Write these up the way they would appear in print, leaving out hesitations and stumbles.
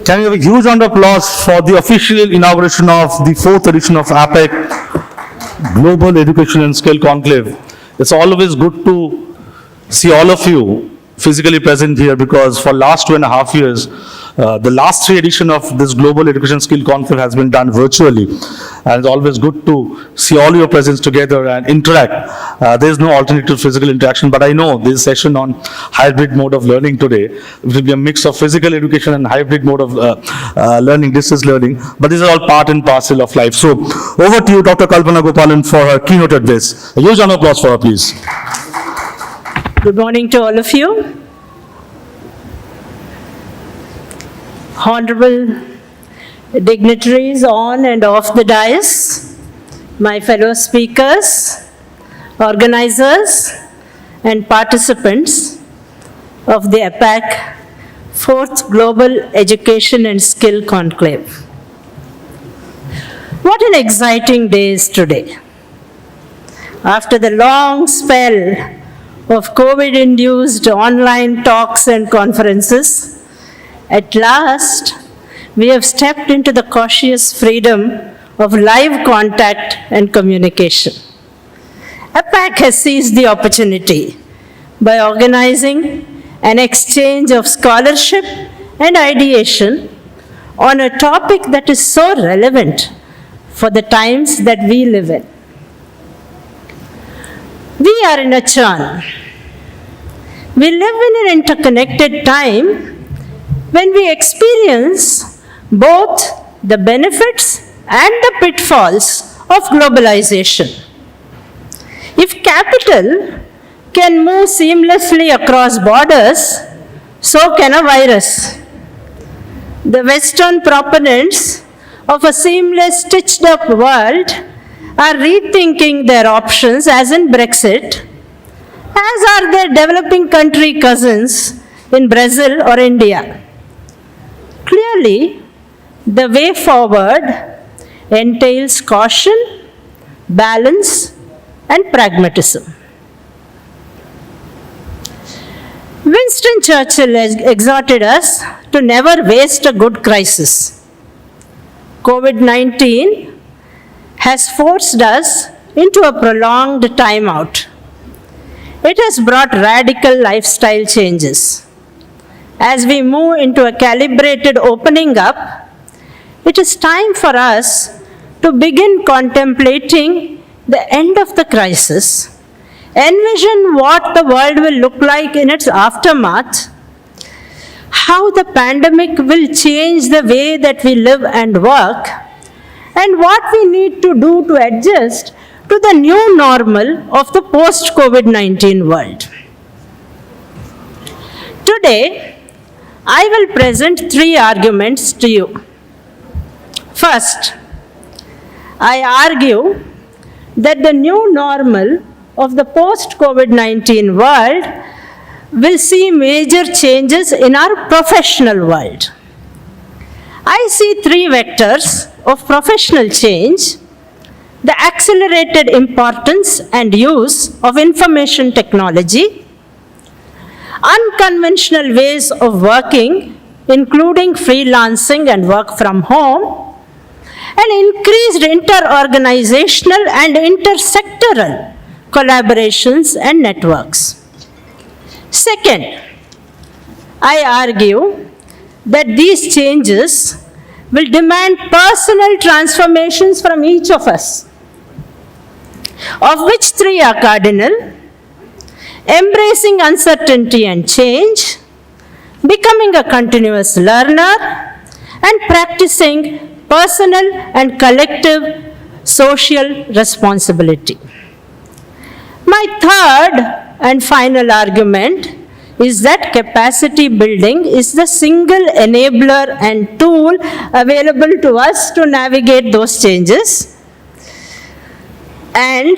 Can we have a huge round of applause for the official inauguration of the 4th edition of APAC Global Education and Skill Conclave. It's always good to see all of you physically present here, because for last 2.5 years, the last 3 editions of this Global Education Skill Conclave has been done virtually. And it's always good to see all your presence together and interact. There is no alternative to physical interaction, but I know this session on hybrid mode of learning today, it will be a mix of physical education and hybrid mode of learning, distance learning, but these are all part and parcel of life. So over to you, Dr. Kalpana Gopalan, for her keynote address. A huge round of applause for her, please. Good morning to all of you. Honorable dignitaries on and off the dais, my fellow speakers, organizers, and participants of the APAC 4th Global Education and Skill Conclave. What an exciting day is today. After the long spell of COVID-induced online talks and conferences, at last, we have stepped into the cautious freedom of live contact and communication. APAC has seized the opportunity by organizing an exchange of scholarship and ideation on a topic that is so relevant for the times that we live in. We are in a churn. We live in an interconnected time when we experience both the benefits and the pitfalls of globalization. If capital can move seamlessly across borders, so can a virus. The Western proponents of a seamless, stitched-up world are rethinking their options, as in Brexit, as are their developing country cousins in Brazil or India. Clearly, the way forward entails caution, balance, and pragmatism. Winston Churchill exhorted us to never waste a good crisis. COVID-19 has forced us into a prolonged timeout. It has brought radical lifestyle changes. As we move into a calibrated opening up, it is time for us to begin contemplating the end of the crisis, envision what the world will look like in its aftermath, how the pandemic will change the way that we live and work, and what we need to do to adjust to the new normal of the post-COVID-19 world. Today, I will present 3 arguments to you. First, I argue that the new normal of the post-COVID-19 world will see major changes in our professional world. I see 3 vectors of professional change: the accelerated importance and use of information technology, unconventional ways of working, including freelancing and work from home, and increased inter-organizational and intersectoral collaborations and networks. Second, I argue that these changes will demand personal transformations from each of us, of which 3 are cardinal: embracing uncertainty and change, becoming a continuous learner, and practicing personal and collective social responsibility. My third and final argument is that capacity building is the single enabler and tool available to us to navigate those changes. And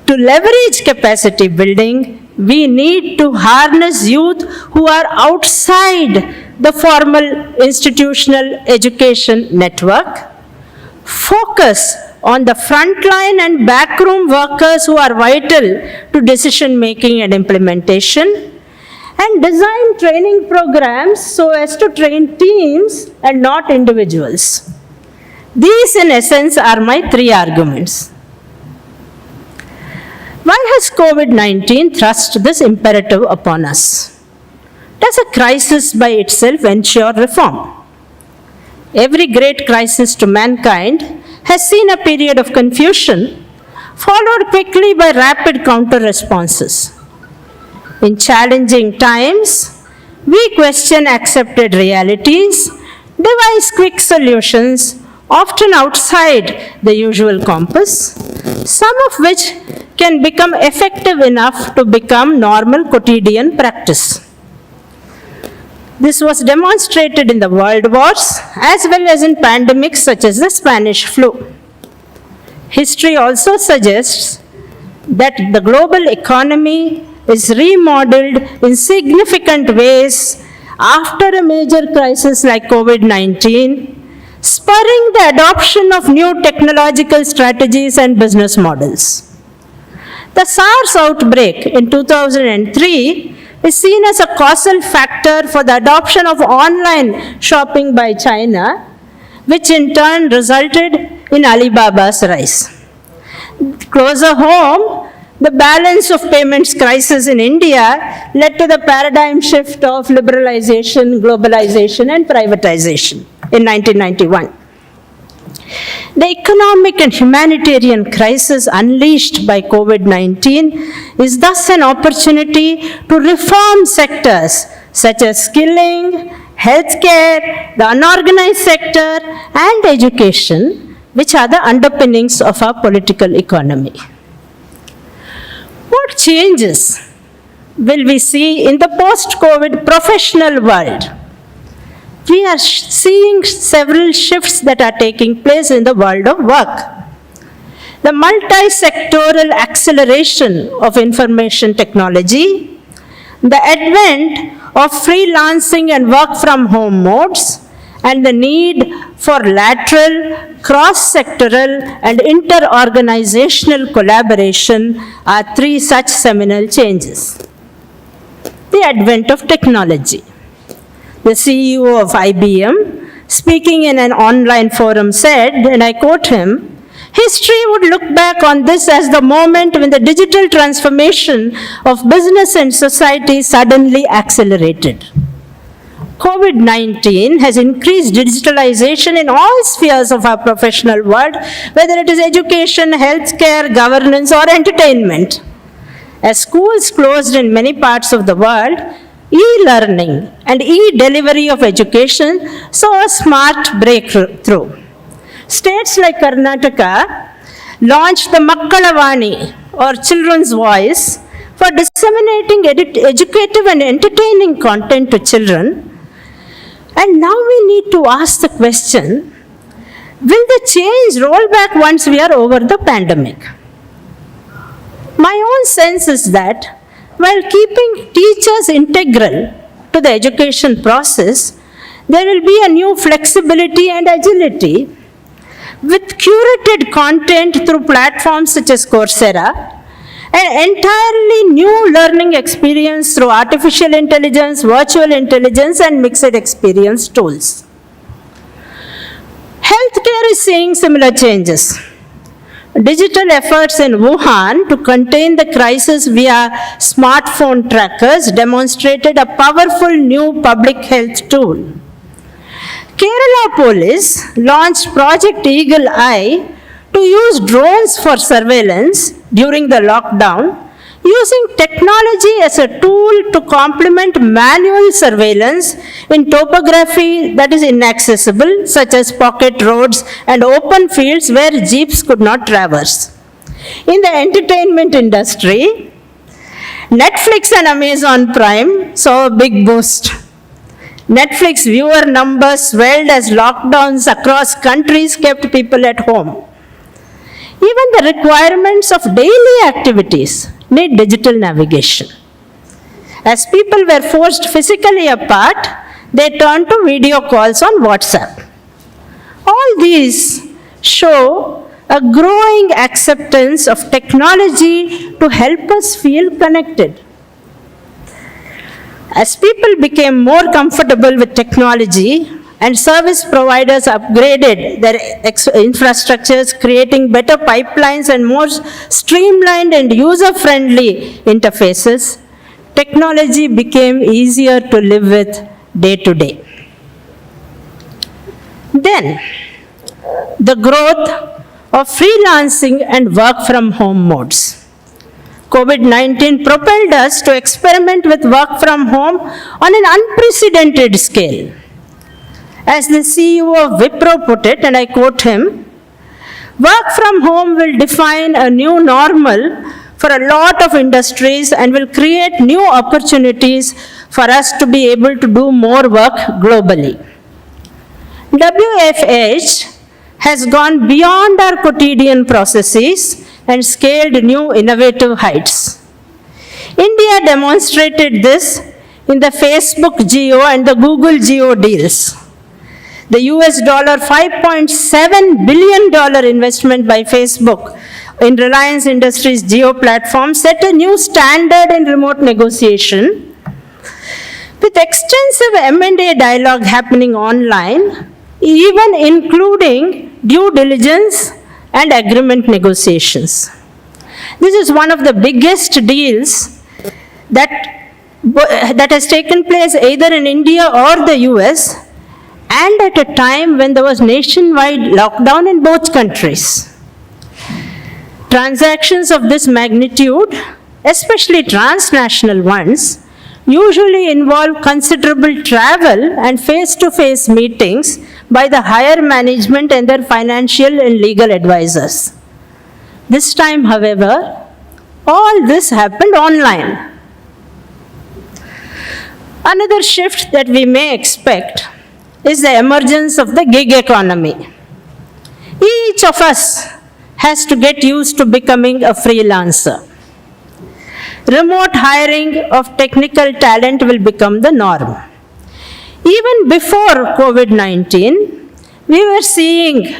to leverage capacity building, we need to harness youth who are outside the formal institutional education network, focus on the frontline and backroom workers who are vital to decision making and implementation, and design training programs so as to train teams and not individuals. These, in essence, are my three arguments. Why has COVID-19 thrust this imperative upon us? Does a crisis by itself ensure reform? Every great crisis to mankind has seen a period of confusion, followed quickly by rapid counter-responses. In challenging times, we question accepted realities, devise quick solutions, often outside the usual compass, some of which can become effective enough to become normal quotidian practice. This was demonstrated in the world wars as well as in pandemics such as the Spanish flu. History also suggests that the global economy is remodeled in significant ways after a major crisis like COVID-19, spurring the adoption of new technological strategies and business models. The SARS outbreak in 2003 is seen as a causal factor for the adoption of online shopping by China, which in turn resulted in Alibaba's rise. Closer home, the balance of payments crisis in India led to the paradigm shift of liberalization, globalization, and privatization in 1991. The economic and humanitarian crisis unleashed by COVID-19 is thus an opportunity to reform sectors such as skilling, healthcare, the unorganized sector, and education, which are the underpinnings of our political economy. What changes will we see in the post-COVID professional world? We are seeing several shifts that are taking place in the world of work. The multi-sectoral acceleration of information technology, the advent of freelancing and work from home modes, and the need for lateral, cross-sectoral, and inter-organizational collaboration are three such seminal changes. The advent of technology. The CEO of IBM, speaking in an online forum, said, and I quote him, "History would look back on this as the moment when the digital transformation of business and society suddenly accelerated." COVID-19 has increased digitalization in all spheres of our professional world, whether it is education, healthcare, governance, or entertainment. As schools closed in many parts of the world, e-learning and e-delivery of education saw a smart breakthrough. States like Karnataka launched the Makkalavani, or Children's Voice, for disseminating educative and entertaining content to children. And now we need to ask the question, will the change roll back once we are over the pandemic? My own sense is that while keeping teachers integral to the education process, there will be a new flexibility and agility with curated content through platforms such as Coursera, an entirely new learning experience through artificial intelligence, virtual intelligence, and mixed experience tools. Healthcare is seeing similar changes. Digital efforts in Wuhan to contain the crisis via smartphone trackers demonstrated a powerful new public health tool. Kerala Police launched Project Eagle Eye to use drones for surveillance during the lockdown, using technology as a tool to complement manual surveillance in topography that is inaccessible, such as pocket roads and open fields where jeeps could not traverse. In the entertainment industry, Netflix and Amazon Prime saw a big boost. Netflix viewer numbers swelled as lockdowns across countries kept people at home. Even the requirements of daily activities need digital navigation. As people were forced physically apart, they turned to video calls on WhatsApp. All these show a growing acceptance of technology to help us feel connected. As people became more comfortable with technology and service providers upgraded their infrastructures, creating better pipelines and more streamlined and user-friendly interfaces, technology became easier to live with day to day. Then, the growth of freelancing and work from home modes. COVID-19 propelled us to experiment with work from home on an unprecedented scale. As the CEO of Wipro put it, and I quote him, "Work from home will define a new normal for a lot of industries and will create new opportunities for us to be able to do more work globally." WFH has gone beyond our quotidian processes and scaled new innovative heights. India demonstrated this in the Facebook Geo and the Google Geo deals. The US $5.7 billion investment by Facebook in Reliance Industries Geo platform set a new standard in remote negotiation, with extensive M&A dialogue happening online, even including due diligence and agreement negotiations. This is one of the biggest deals that has taken place either in India or the US, and at a time when there was nationwide lockdown in both countries. Transactions of this magnitude, especially transnational ones, usually involve considerable travel and face-to-face meetings by the higher management and their financial and legal advisors. This time, however, all this happened online. Another shift that we may expect is the emergence of the gig economy. Each of us has to get used to becoming a freelancer. Remote hiring of technical talent will become the norm. Even before COVID-19, we were seeing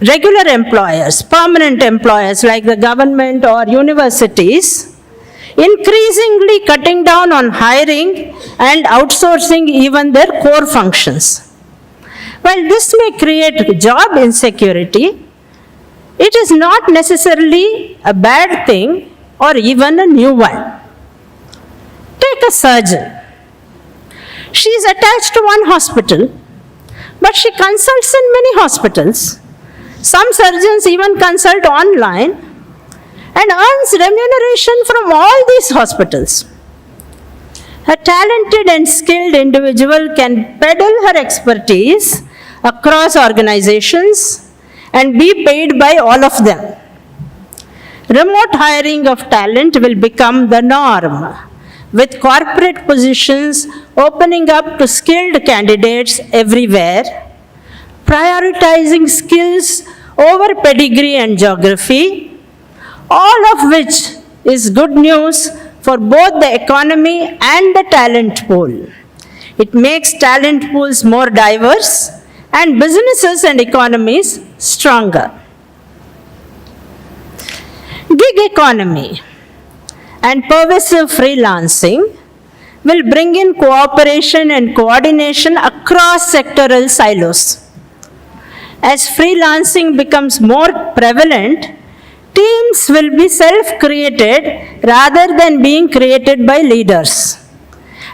regular employers, permanent employers like the government or universities, increasingly cutting down on hiring and outsourcing even their core functions. While this may create job insecurity, it is not necessarily a bad thing or even a new one. Take a surgeon. She is attached to one hospital, but she consults in many hospitals. Some surgeons even consult online and earns remuneration from all these hospitals. A talented and skilled individual can peddle her expertise across organizations and be paid by all of them. Remote hiring of talent will become the norm, with corporate positions opening up to skilled candidates everywhere, prioritizing skills over pedigree and geography, all of which is good news for both the economy and the talent pool. It makes talent pools more diverse and businesses and economies stronger. Gig economy and pervasive freelancing will bring in cooperation and coordination across sectoral silos. As freelancing becomes more prevalent, teams will be self-created rather than being created by leaders,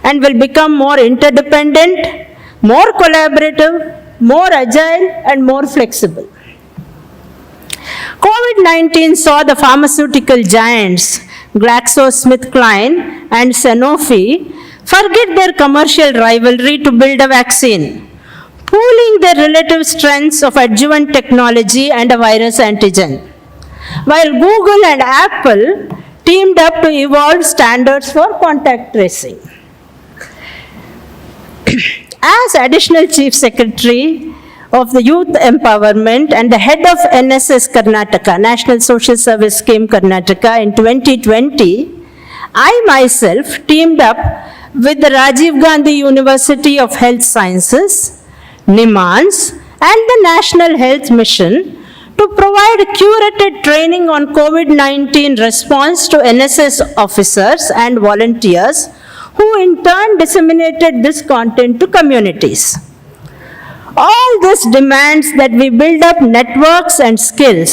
and will become more interdependent, more collaborative, more agile, and more flexible. COVID-19 saw the pharmaceutical giants GlaxoSmithKline and Sanofi forget their commercial rivalry to build a vaccine, pooling their relative strengths of adjuvant technology and a virus antigen, while Google and Apple teamed up to evolve standards for contact tracing. As Additional Chief Secretary of the Youth Empowerment and the head of NSS Karnataka, National Social Service Scheme Karnataka, in 2020, I myself teamed up with the Rajiv Gandhi University of Health Sciences, NIMANS, and the National Health Mission to provide curated training on COVID-19 response to NSS officers and volunteers who in turn disseminated this content to communities. All this demands that we build up networks and skills,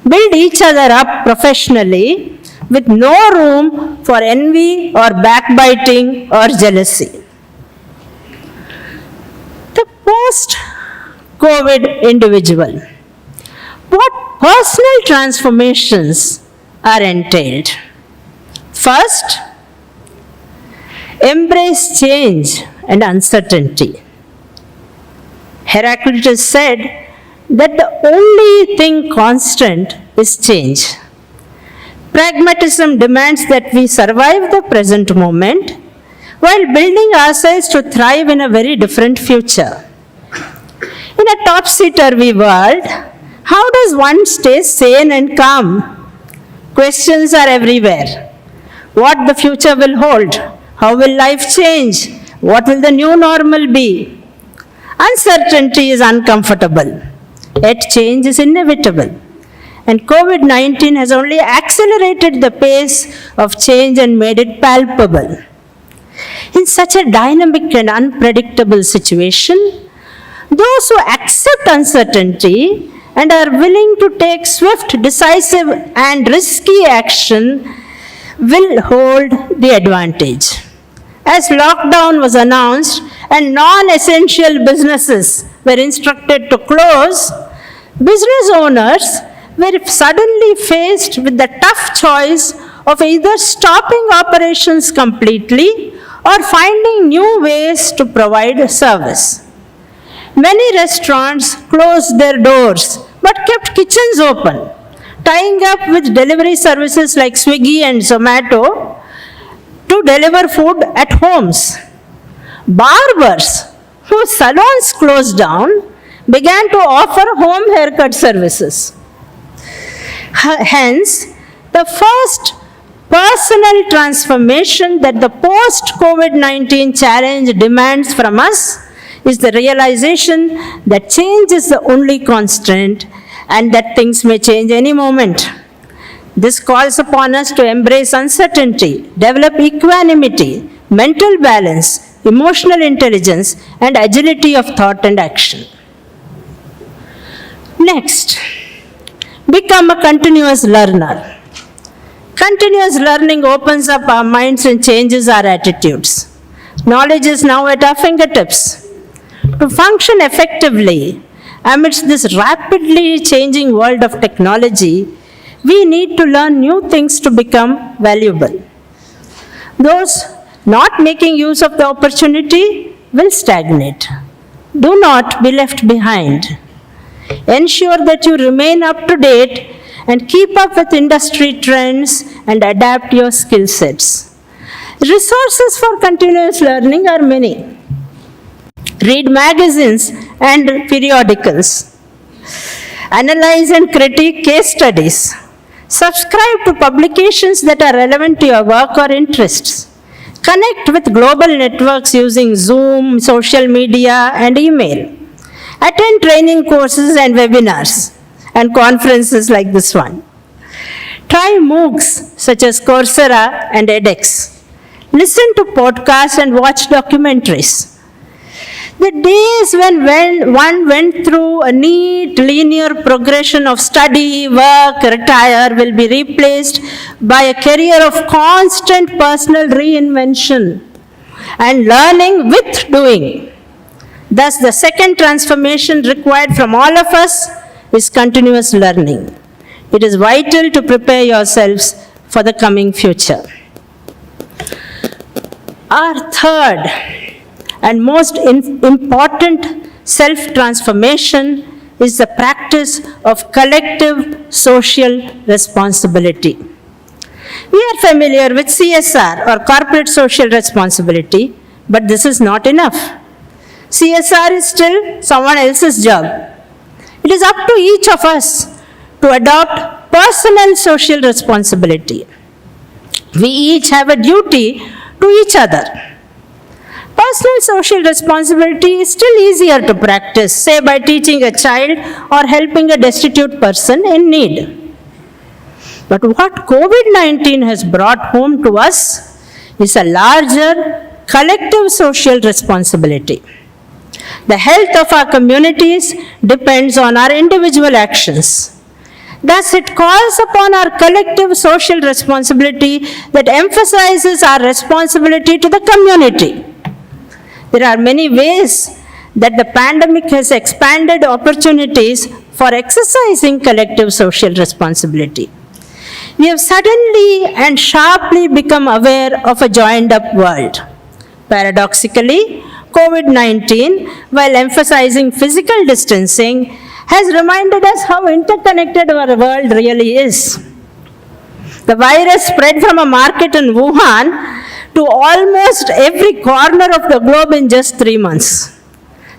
build each other up professionally with no room for envy or backbiting or jealousy. The post-COVID individual. What personal transformations are entailed? First, embrace change and uncertainty. Heraclitus said that the only thing constant is change. Pragmatism demands that we survive the present moment while building ourselves to thrive in a very different future. In a topsy-turvy world, how does one stay sane and calm? Questions are everywhere. What the future will hold? How will life change? What will the new normal be? Uncertainty is uncomfortable, yet change is inevitable. And COVID-19 has only accelerated the pace of change and made it palpable. In such a dynamic and unpredictable situation, those who accept uncertainty and are willing to take swift, decisive, and risky action will hold the advantage. As lockdown was announced and non-essential businesses were instructed to close, business owners were suddenly faced with the tough choice of either stopping operations completely or finding new ways to provide service. Many restaurants closed their doors but kept kitchens open, tying up with delivery services like Swiggy and Zomato to deliver food at homes. Barbers, whose salons closed down, began to offer home haircut services. Hence, the first personal transformation that the post-COVID-19 challenge demands from us is the realization that change is the only constant and that things may change any moment. This calls upon us to embrace uncertainty, develop equanimity, mental balance, emotional intelligence, and agility of thought and action. Next, become a continuous learner. Continuous learning opens up our minds and changes our attitudes. Knowledge is now at our fingertips. To function effectively amidst this rapidly changing world of technology, we need to learn new things to become valuable. Those not making use of the opportunity will stagnate. Do not be left behind. Ensure that you remain up to date and keep up with industry trends and adapt your skill sets. Resources for continuous learning are many. Read magazines and periodicals. Analyze and critique case studies. Subscribe to publications that are relevant to your work or interests. Connect with global networks using Zoom, social media, and email. Attend training courses and webinars and conferences like this one. Try MOOCs such as Coursera and edX. Listen to podcasts and watch documentaries. The days when one went through a neat linear progression of study, work, retire will be replaced by a career of constant personal reinvention and learning with doing. Thus, the second transformation required from all of us is continuous learning. It is vital to prepare yourselves for the coming future. Our third and most important self-transformation is the practice of collective social responsibility. We are familiar with CSR or corporate social responsibility, but this is not enough. CSR is still someone else's job. It is up to each of us to adopt personal social responsibility. We each have a duty to each other. Personal social responsibility is still easier to practice, say by teaching a child or helping a destitute person in need. But what COVID-19 has brought home to us is a larger collective social responsibility. The health of our communities depends on our individual actions. Thus, it calls upon our collective social responsibility that emphasizes our responsibility to the community. There are many ways that the pandemic has expanded opportunities for exercising collective social responsibility. We have suddenly and sharply become aware of a joined-up world. Paradoxically, COVID-19, while emphasizing physical distancing, has reminded us how interconnected our world really is. The virus spread from a market in Wuhan to almost every corner of the globe in just 3 months.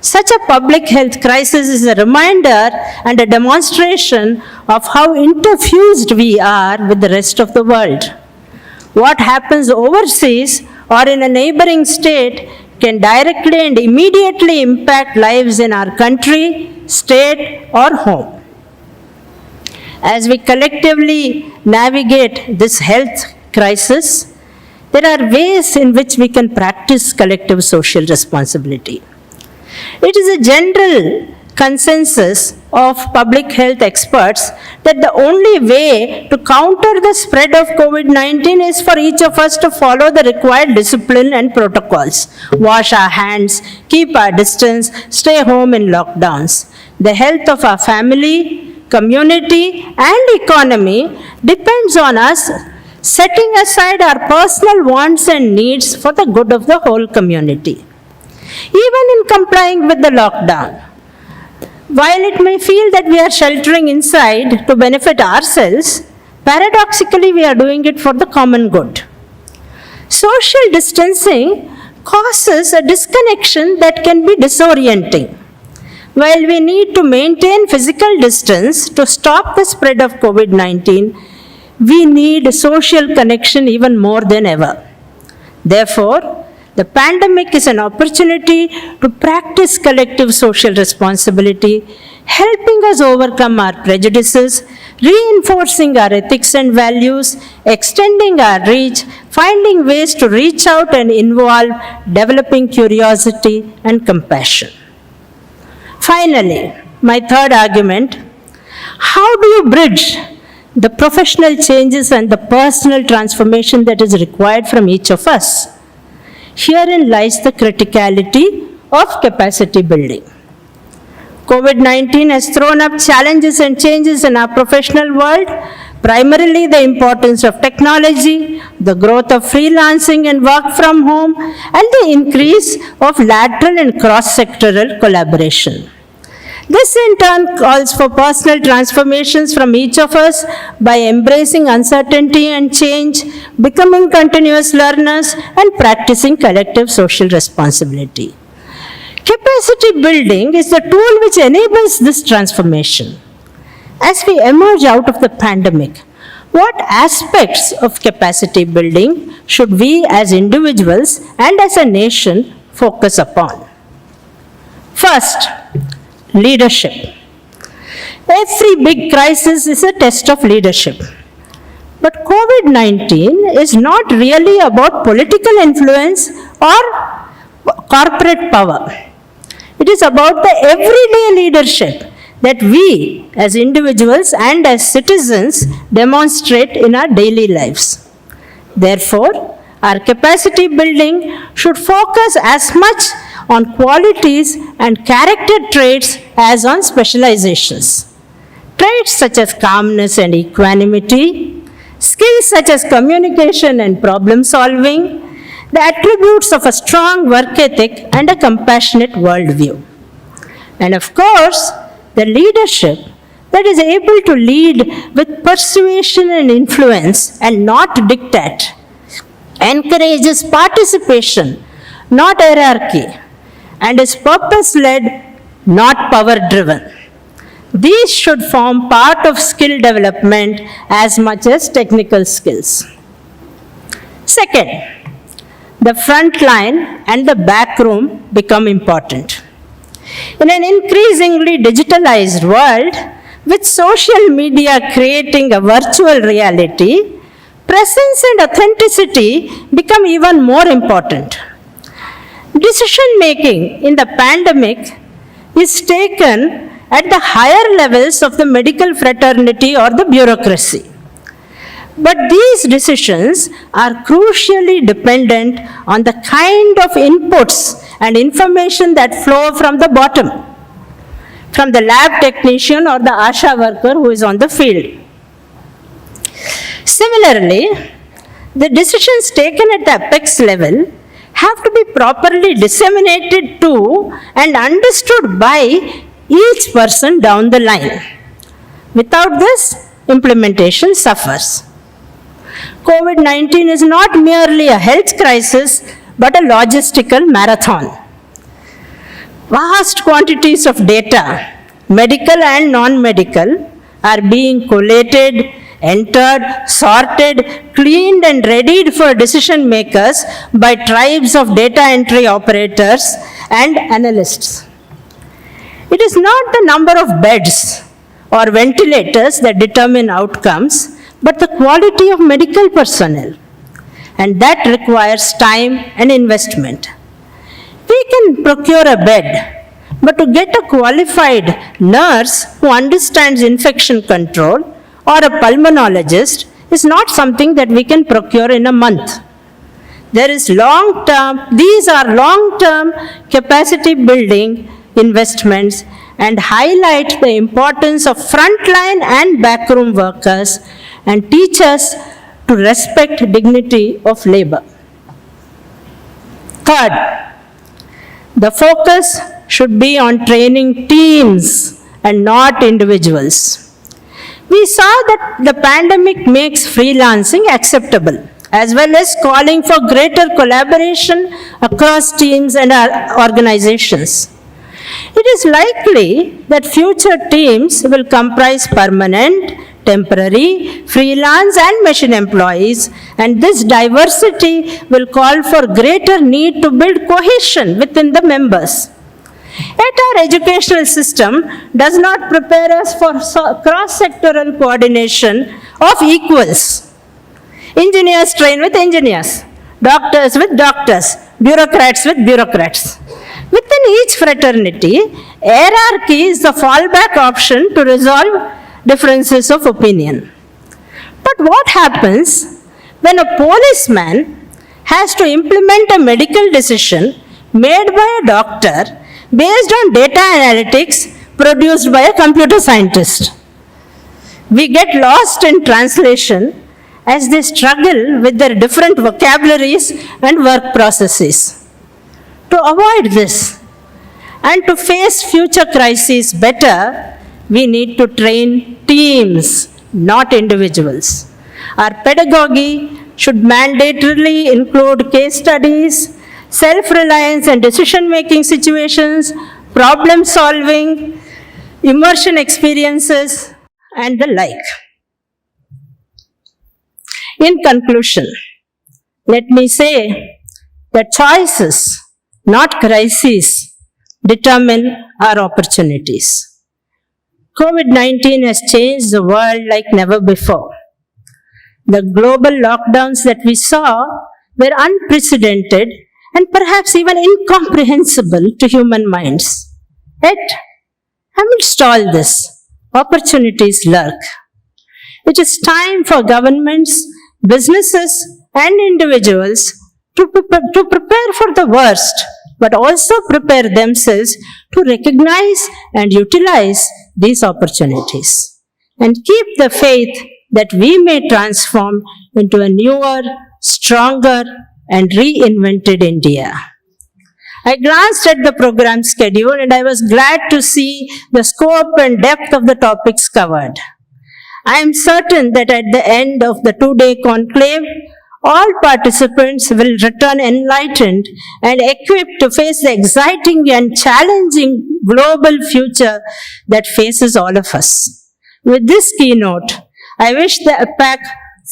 Such a public health crisis is a reminder and a demonstration of how interfused we are with the rest of the world. What happens overseas or in a neighboring state can directly and immediately impact lives in our country, state, or home. As we collectively navigate this health crisis, there are ways in which we can practice collective social responsibility. It is a general consensus of public health experts that the only way to counter the spread of COVID-19 is for each of us to follow the required discipline and protocols. Wash our hands, keep our distance, stay home in lockdowns. The health of our family, community, and economy depends on us setting aside our personal wants and needs for the good of the whole community. Even in complying with the lockdown, while it may feel that we are sheltering inside to benefit ourselves, paradoxically we are doing it for the common good. Social distancing causes a disconnection that can be disorienting. While we need to maintain physical distance to stop the spread of COVID-19, we need social connection even more than ever. Therefore, the pandemic is an opportunity to practice collective social responsibility, helping us overcome our prejudices, reinforcing our ethics and values, extending our reach, finding ways to reach out and involve, developing curiosity and compassion. Finally, my third argument: how do you bridge the professional changes and the personal transformation that is required from each of us? Herein lies the criticality of capacity building. COVID-19 has thrown up challenges and changes in our professional world, primarily the importance of technology, the growth of freelancing and work from home, and the increase of lateral and cross-sectoral collaboration. This in turn calls for personal transformations from each of us by embracing uncertainty and change, becoming continuous learners, and practicing collective social responsibility. Capacity building is the tool which enables this transformation. As we emerge out of the pandemic, what aspects of capacity building should we as individuals and as a nation focus upon? First, leadership. Every big crisis is a test of leadership. But COVID-19 is not really about political influence or corporate power. It is about the everyday leadership that we as individuals and as citizens demonstrate in our daily lives. Therefore, our capacity building should focus as much on qualities and character traits as on specializations. Traits such as calmness and equanimity, skills such as communication and problem solving, the attributes of a strong work ethic and a compassionate worldview. And of course, the leadership that is able to lead with persuasion and influence and not dictate, encourages participation, not hierarchy, and is purpose-led, not power-driven. These should form part of skill development as much as technical skills. Second, the front line and the back room become important. In an increasingly digitalized world, with social media creating a virtual reality, presence and authenticity become even more important. Decision making in the pandemic is taken at the higher levels of the medical fraternity or the bureaucracy. But these decisions are crucially dependent on the kind of inputs and information that flow from the bottom, from the lab technician or the ASHA worker who is on the field. Similarly, the decisions taken at the apex level have to be properly disseminated to and understood by each person down the line. Without this, implementation suffers. COVID-19 is not merely a health crisis, but a logistical marathon. Vast quantities of data, medical and non-medical, are being collated, entered, sorted, cleaned and readied for decision makers by tribes of data entry operators and analysts. It is not the number of beds or ventilators that determine outcomes, but the quality of medical personnel, and that requires time and investment. We can procure a bed, but to get a qualified nurse who understands infection control or a pulmonologist is not something that we can procure in a month. These are long-term capacity building investments and highlight the importance of frontline and backroom workers and teach us to respect dignity of labor. Third, the focus should be on training teams and not individuals. We saw that the pandemic makes freelancing acceptable, as well as calling for greater collaboration across teams and organizations. It is likely that future teams will comprise permanent, temporary, freelance and machine employees, and this diversity will call for greater need to build cohesion within the members. Yet our educational system does not prepare us for cross-sectoral coordination of equals. Engineers train with engineers, doctors with doctors, bureaucrats with bureaucrats. Within each fraternity, hierarchy is the fallback option to resolve differences of opinion. But what happens when a policeman has to implement a medical decision made by a doctor based on data analytics produced by a computer scientist? We get lost in translation as they struggle with their different vocabularies and work processes. To avoid this and to face future crises better, we need to train teams, not individuals. Our pedagogy should mandatorily include case studies, self-reliance and decision-making situations, problem-solving, immersion experiences, and the like. In conclusion, let me say that choices, not crises, determine our opportunities. COVID-19 has changed the world like never before. The global lockdowns that we saw were unprecedented and perhaps even incomprehensible to human minds. Yet, amidst all this, opportunities lurk. It is time for governments, businesses, and individuals to prepare for the worst, but also prepare themselves to recognize and utilize these opportunities and keep the faith that we may transform into a newer, stronger, and reinvented India. I glanced at the program schedule and I was glad to see the scope and depth of the topics covered. I am certain that at the end of the two-day conclave, all participants will return enlightened and equipped to face the exciting and challenging global future that faces all of us. With this keynote, I wish the APAC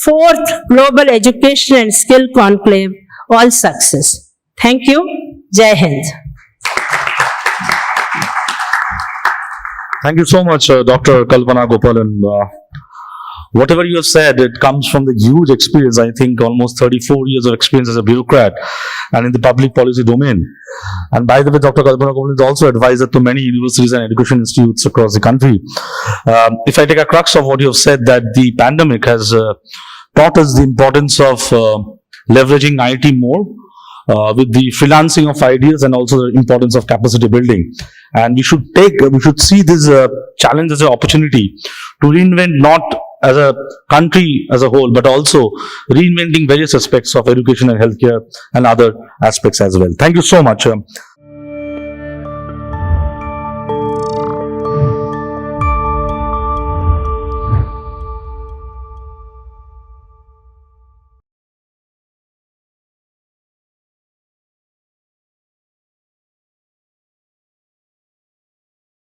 4th Global Education and Skill Conclave all success. Thank you. Jai Hind. Thank you so much, Dr. Kalpana Gopalan. whatever you have said, it comes from the huge experience, I think almost 34 years of experience as a bureaucrat and in the public policy domain. And by the way, Dr. Kalpana Gopalan is also advisor to many universities and education institutes across the country. If I take a crux of what you have said, that the pandemic has taught us the importance of leveraging IT more, with the freelancing of ideas and also the importance of capacity building. And we should see this challenge as an opportunity to reinvent not as a country as a whole, but also reinventing various aspects of education and healthcare and other aspects as well. Thank you so much.